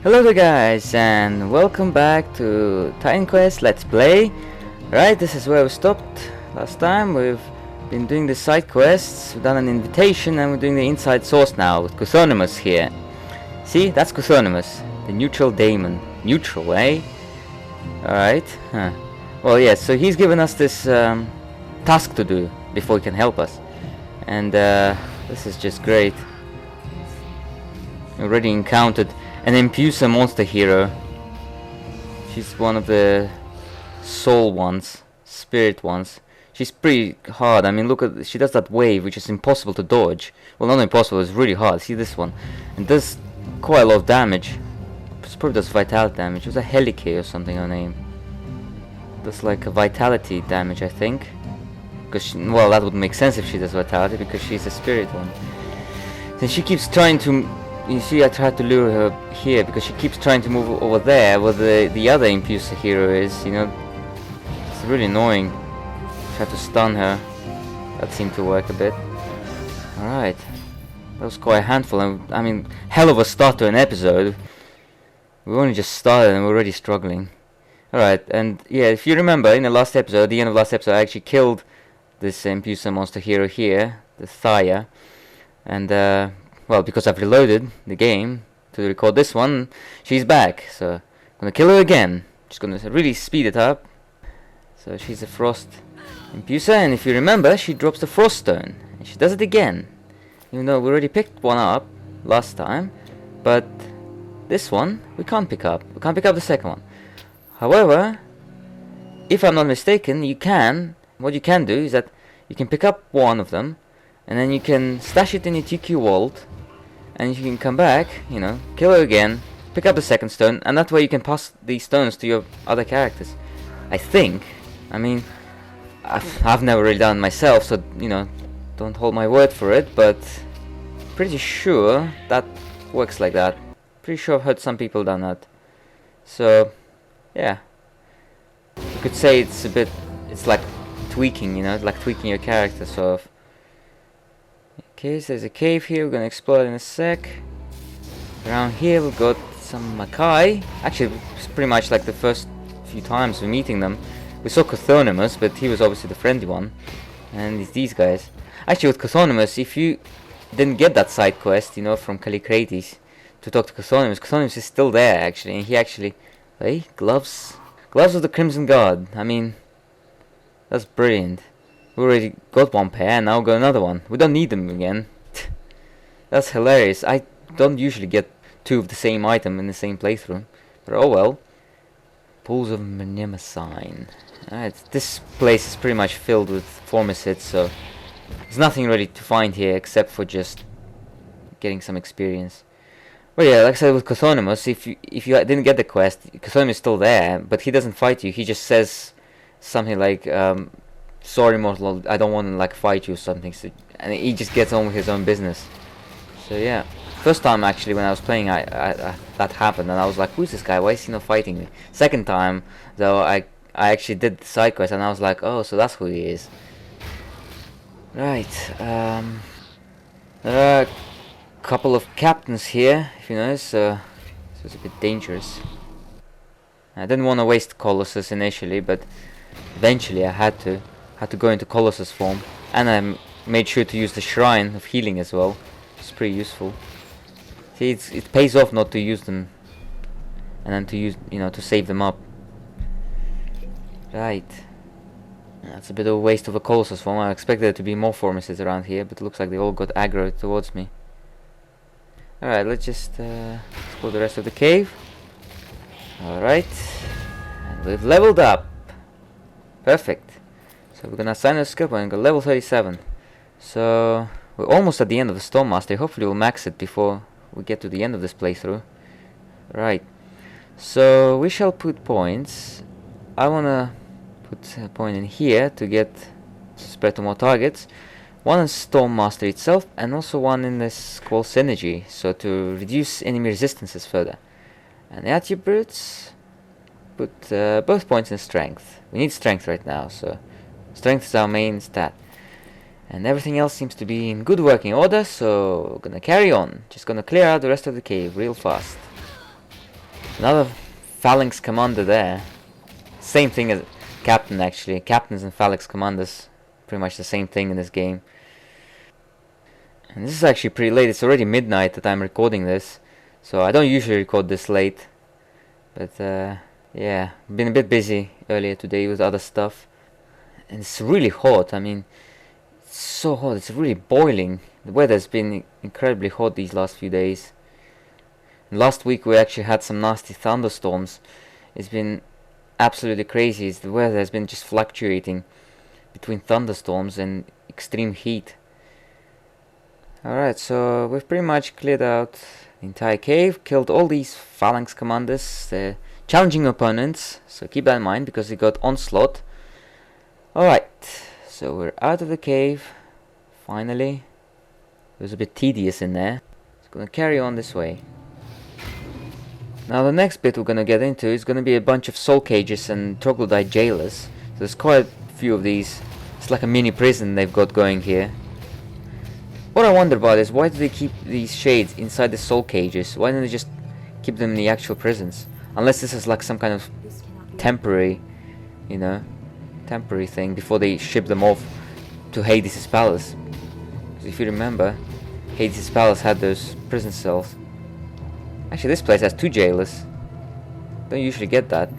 Hello there guys, and welcome back to Titan Quest Let's Play. Right, this is where we stopped last time. We've been doing the side quests, we've done an invitation, and we're doing the inside source now with Keuthonymos here. See, that's Keuthonymos, the neutral daemon. Neutral, eh? Alright, huh. Well, yes, so he's given us this task to do before he can help us. And this is just great. We already encountered an Impusa monster hero. She's one of the soul ones, spirit ones. She's pretty hard. I mean, look at, she does that wave which is impossible to dodge. Well, not impossible, it's really hard. See this one, and does quite a lot of damage. It probably does vitality damage. It was a Helike or something, her name. Does like a vitality damage, I think. Because well, that would make sense if she does vitality, because she's a spirit one. Then she keeps trying to. You see, I tried to lure her here because she keeps trying to move over there where the other Impusa hero is, you know. It's really annoying. Try to stun her. That seemed to work a bit. Alright. That was quite a handful. And I mean, hell of a start to an episode. We only just started and we're already struggling. Alright, and yeah, if you remember, in the last episode, the end of last episode, I actually killed this Impusa monster hero here, the Thaya. And well, because I've reloaded the game to record this one, she's back. So I'm gonna kill her again. Just gonna really speed it up. So she's a frost Impusa, and if you remember, she drops the frost stone, and she does it again. Even though we already picked one up last time, but this one we can't pick up. We can't pick up the second one. However, if I'm not mistaken, you can. What you can do is that you can pick up one of them, and then you can stash it in your TQ vault. And you can come back, you know, kill her again, pick up the second stone, and that way you can pass these stones to your other characters. I think. I mean, I've never really done it myself, so, you know, don't hold my word for it, but pretty sure that works like that. Pretty sure I've heard some people done that. So, yeah. You could say it's a bit, it's like tweaking, you know, like tweaking your character, sort of. Okay, so there's a cave here, we're gonna explore it in a sec. Around here we've got some Makai. Actually, it's pretty much like the first few times we're meeting them. We saw Keuthonymos, but he was obviously the friendly one. And it's these guys. Actually, with Keuthonymos, if you didn't get that side quest, you know, from Kallikrates to talk to Keuthonymos, Keuthonymos is still there, actually. And he actually... Hey, gloves. Gloves of the Crimson Guard. I mean, that's brilliant. We already got one pair, and now we've got another one. We don't need them again. That's hilarious. I don't usually get two of the same item in the same playthrough. But oh well. Pools of Mnemosyne. Alright, this place is pretty much filled with formicids, so there's nothing really to find here except for just getting some experience. Well, yeah, like I said with Keuthonymos, if you didn't get the quest, Keuthonymos is still there, but he doesn't fight you. He just says something like, sorry mortal, I don't want to like fight you or something, so, and he just gets on with his own business. So yeah, first time actually when I was playing, I that happened, and I was like, who's this guy, why is he not fighting me? Second time though, I actually did the side quest, and I was like, oh, so that's who he is. Right, there are a couple of captains here, if you notice, so it's a bit dangerous. I didn't want to waste Colossus initially, but eventually I had to go into Colossus form, and I made sure to use the Shrine of Healing as well. It's pretty useful. See, it pays off not to use them, and then to use, you know, to save them up. Right. That's a bit of a waste of a Colossus form. I expected there to be more formicids around here, but it looks like they all got aggro towards me. Alright, let's just explore the rest of the cave. Alright. And we've leveled up. Perfect. So we're gonna assign a skill point and go level 37. So we're almost at the end of the Storm Mastery. Hopefully we'll max it before we get to the end of this playthrough. Right. So we shall put points. I wanna put a point in here to get spread to more targets. One in Storm Mastery itself, and also one in this Squall Synergy, so to reduce enemy resistances further. And the attributes, put both points in Strength. We need Strength right now, so Strength is our main stat. And everything else seems to be in good working order, so we're gonna carry on. Just gonna clear out the rest of the cave real fast. Another phalanx commander there. Same thing as captain actually. Captains and phalanx commanders, pretty much the same thing in this game. And this is actually pretty late. It's already midnight that I'm recording this, so I don't usually record this late. But yeah, been a bit busy earlier today with other stuff. And it's really hot. I mean, it's so hot. It's really boiling. The weather's been incredibly hot these last few days. And last week we actually had some nasty thunderstorms. It's been absolutely crazy. The weather has been just fluctuating between thunderstorms and extreme heat. Alright, so we've pretty much cleared out the entire cave, killed all these phalanx commanders, the challenging opponents, so keep that in mind because we got onslaught. Alright, so we're out of the cave, finally. It was a bit tedious in there. It's gonna carry on this way. Now the next bit we're gonna get into is gonna be a bunch of soul cages and troglodyte jailers. So there's quite a few of these. It's like a mini prison they've got going here. What I wonder about is why do they keep these shades inside the soul cages? Why don't they just keep them in the actual prisons? Unless this is like some kind of temporary, you know, temporary thing before they ship them off to Hades' palace. Because if you remember, Hades' palace had those prison cells. Actually, this place has 2 jailers. Don't usually get that.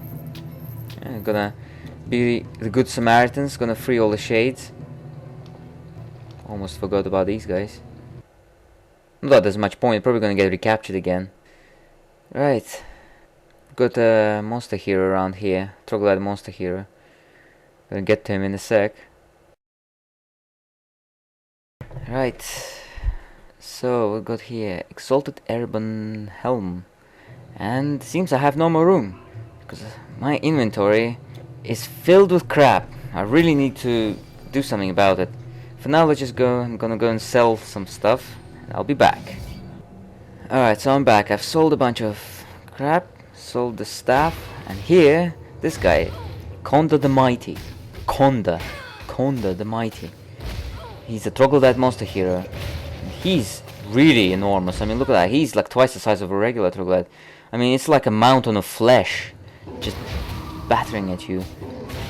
Yeah, gonna be the good Samaritans, gonna free all the shades. Almost forgot about these guys. Not that there's much point, probably gonna get recaptured again. Right. Got a monster hero around here. Troglodyte monster hero. Gonna get to him in a sec. Right. So, we've got here Exalted Airborne Helm. And seems I have no more room. Because my inventory is filled with crap. I really need to do something about it. For now, let's just go. I'm gonna go and sell some stuff, and I'll be back. Alright, so I'm back. I've sold a bunch of crap, sold the staff, and here, this guy, Konda the Mighty. Konda the Mighty. He's a troglodyte monster hero. He's really enormous. I mean, look at that. He's like twice the size of a regular troglodyte. I mean, it's like a mountain of flesh, just battering at you.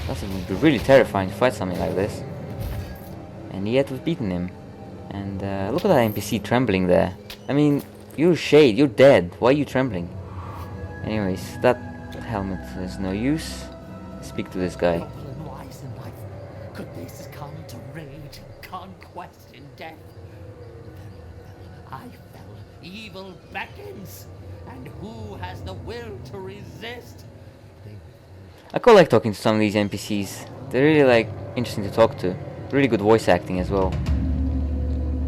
That would be really terrifying to fight something like this. And yet we've beaten him. And look at that NPC trembling there. I mean, you're Shade, you're dead. Why are you trembling? Anyways, that helmet is no use. Speak to this guy. Noble and wise in life, could this come to rage and conquest in death? I fell, evil beckons, and who has the will to resist? I quite like talking to some of these NPCs. They're really like interesting to talk to. Really good voice acting as well.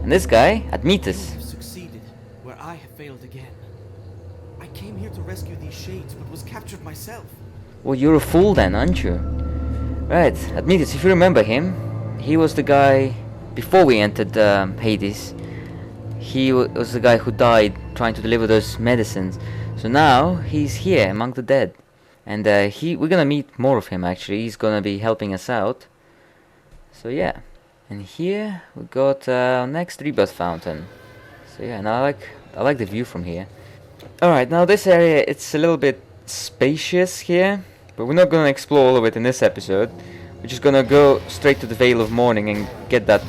And this guy, Admetus. I have succeeded where I have failed again. I came here to rescue these shades, but was captured myself. Well, you're a fool then, aren't you? Right, Admetus, if you remember him, he was the guy before we entered Hades. He was the guy who died trying to deliver those medicines. So now he's here among the dead, and we're gonna meet more of him. Actually, he's gonna be helping us out. So yeah, and here we got next rebirth fountain. So yeah, and I like the view from here. All right, now this area, it's a little bit spacious here, but we're not gonna explore all of it in this episode. We're just gonna go straight to the Veil of Morning and get that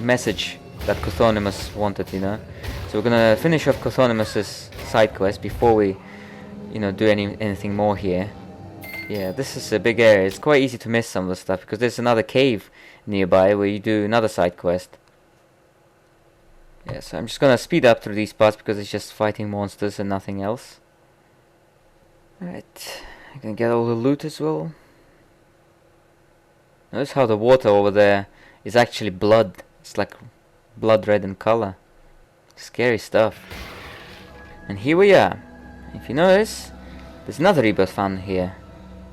message that Keuthonymos wanted, you know. So we're gonna finish off Keuthonymos' side quest before we, you know, do anything more here. Yeah, this is a big area. It's quite easy to miss some of the stuff because there's another cave nearby where you do another side quest. Yeah, so I'm just gonna speed up through these parts because it's just fighting monsters and nothing else. Alright, I can get all the loot as well. Notice how the water over there is actually blood. It's like blood red in color. Scary stuff. And here we are. If you notice, there's another rebirth fountain here.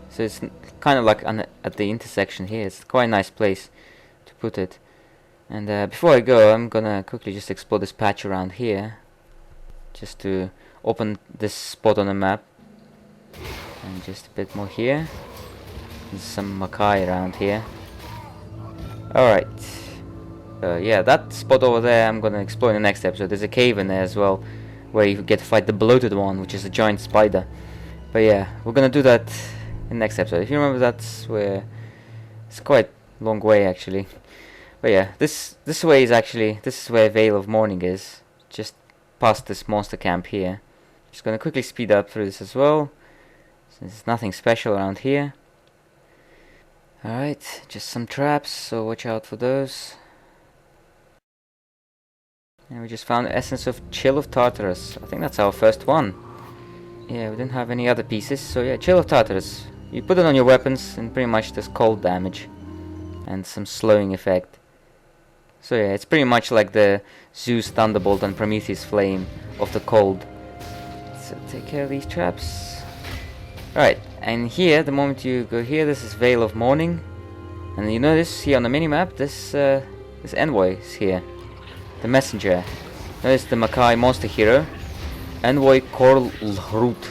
So it's kind of like at the intersection here. It's quite a nice place to put it. And before I go, I'm gonna quickly just explore this patch around here, just to open this spot on the map. And just a bit more here. There's some Makai around here. Alright. Yeah, that spot over there I'm gonna explore in the next episode. There's a cave in there as well, where you get to fight the bloated one, which is a giant spider. But yeah, we're gonna do that in the next episode. If you remember, that's where it's quite a long way actually. But yeah, this way is actually, this is where Veil of Morning is, just past this monster camp here. Just gonna quickly speed up through this as well, since there's nothing special around here. Alright, just some traps, so watch out for those. And we just found the essence of Chill of Tartarus. I think that's our first one. Yeah, we didn't have any other pieces, so yeah, Chill of Tartarus. You put it on your weapons and pretty much does cold damage and some slowing effect. So yeah, it's pretty much like the Zeus Thunderbolt and Prometheus Flame of the cold. So take care of these traps. Right, and here, the moment you go here, this is Veil of Morning. And you notice here on the minimap, this envoy is here. The messenger. Notice the Makai monster hero. Envoy Korlrut.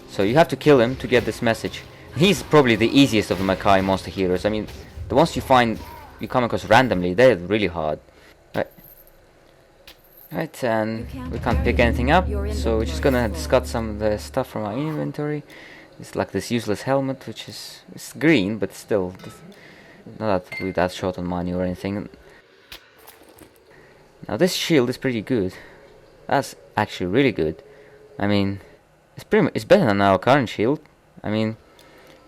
So you have to kill him to get this message. He's probably the easiest of the Makai monster heroes. I mean, the ones you come across randomly, they're really hard. Right, and we can't pick anything up, so we're just gonna discard some of the stuff from our inventory. It's like this useless helmet, which is it's green, but still, not that we're that short on money or anything. Now this shield is pretty good. That's actually really good. I mean, it's better than our current shield. I mean,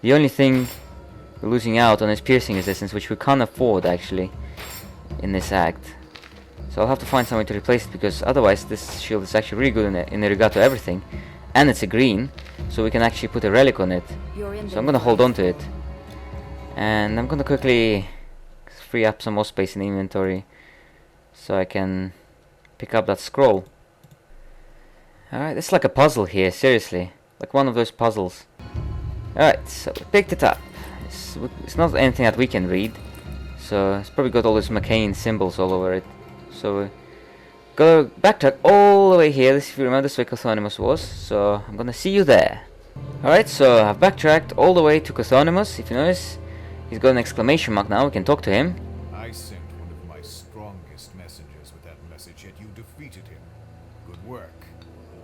the only thing we're losing out on is piercing resistance, which we can't afford actually in this act. So I'll have to find some way to replace it, because otherwise this shield is actually really good in regard to everything. And it's a green, so we can actually put a relic on it. So I'm gonna hold on to it. And I'm gonna quickly free up some more space in the inventory, so I can pick up that scroll. Alright, it's like a puzzle here, seriously. Like one of those puzzles. Alright, so we picked it up. It's not anything that we can read, so it's probably got all these McCain symbols all over it. So gotta backtrack all the way here. This, if you remember, this is where Keuthonymos was, so I'm gonna see you there. Alright, so I've backtracked all the way to Keuthonymos. If you notice, he's got an exclamation mark now. We can talk to him. I sent one of my strongest messengers with that message, yet you defeated him. Good work.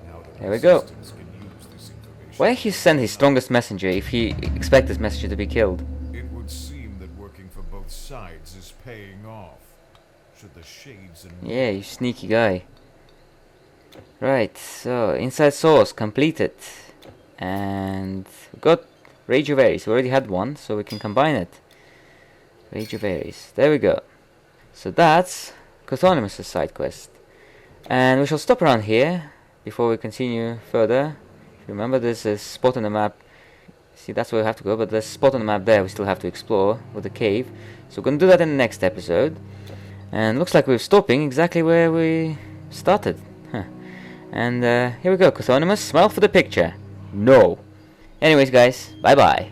Now the There we go. resistance can use this information. Why he sent his strongest messenger if he expects this messenger to be killed? It would seem that working for both sides is paying off. Should the shades and Yeah, you sneaky guy. Right, so inside source completed. And we got Rage of Ares. We already had one, so we can combine it. Rage of Ares. There we go. So that's Keuthonymos' side quest. And we shall stop around here before we continue further. If you remember, there's a spot on the map. See, that's where we have to go, but there's a spot on the map there we still have to explore with the cave. So we're going to do that in the next episode. And looks like we're stopping exactly where we started. Huh. And here we go, Keuthonymos, smile for the picture. No. Anyways guys, bye bye.